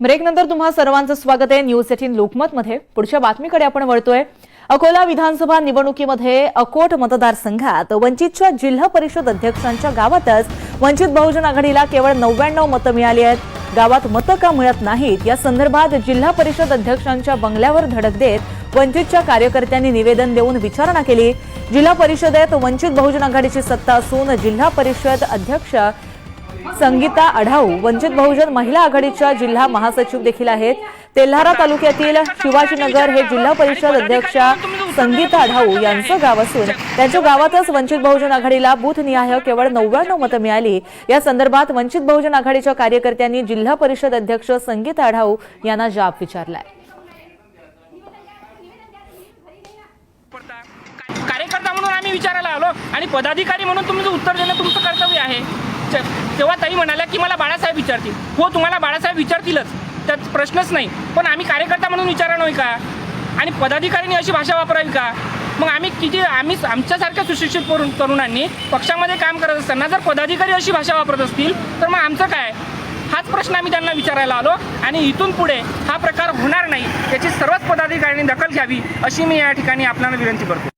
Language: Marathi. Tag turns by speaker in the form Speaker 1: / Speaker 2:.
Speaker 1: ब्रेकनंतर तुम्हा सर्वांचं स्वागत आहे न्यूज 18 लोकमतमध्ये। पुढच्या बातमीकडे आपण वळतोय। अकोला विधानसभा निवडणुकीमध्ये अकोट मतदारसंघात वंचितच्या जिल्हा परिषद अध्यक्षांच्या गावातच वंचित बहुजन आघाडीला केवळ 99 मतं मिळाली आहेत। गावात मतं का मिळत नाहीत या संदर्भात जिल्हा परिषद अध्यक्षांच्या बंगल्यावर धडक देत वंचितच्या कार्यकर्त्यांनी निवेदन देऊन विचारणा केली। जिल्हा परिषदेत वंचित बहुजन आघाडीची सत्ता असून जिल्हा परिषद अध्यक्ष संगीता आढाऊ वंचित बहुजन महिला आघाडीच्या जिल्हा महासचिव देखील आहेत। तेल्हारा तालुक्यातील शिवाजीनगर हे जिल्हा परिषद अध्यक्ष संगीता आढाऊ यांचं गाव असून त्यांच्या गावातच वंचित बहुजन आघाडीला बूथनिहाय केवळ 99 मतं मिळाली। या संदर्भात वंचित बहुजन आघाडीच्या कार्यकर्त्यांनी जिल्हा परिषद अध्यक्ष संगीता आढाऊ यांना जाब विचारलाय।
Speaker 2: कार्यकर्ता म्हणून आम्ही विचारायला आलो आणि पदाधिकारी म्हणून तुमचं उत्तर देणं तुमचं कर्तव्य आहे। तेव्हा ताई म्हणाल्या की मला बाळासाहेब विचारतील। हो, तुम्हाला बाळासाहेब विचारतीलच, त्यात प्रश्नच नाही, पण आम्ही कार्यकर्ता म्हणून विचारायला नाही का? आणि पदाधिकाऱ्यांनी अशी भाषा वापरावी का? मग आम्ही आमच्यासारख्या सुशिक्षित तरुणांनी पक्षामध्ये काम करत असताना जर पदाधिकारी अशी भाषा वापरत असतील तर मग आमचं काय? हाच प्रश्न आम्ही त्यांना विचारायला आलो आणि इथून पुढे हा प्रकार होणार नाही याची सर्वच पदाधिकाऱ्यांनी दखल घ्यावी अशी मी या ठिकाणी आपल्याला विनंती करतो।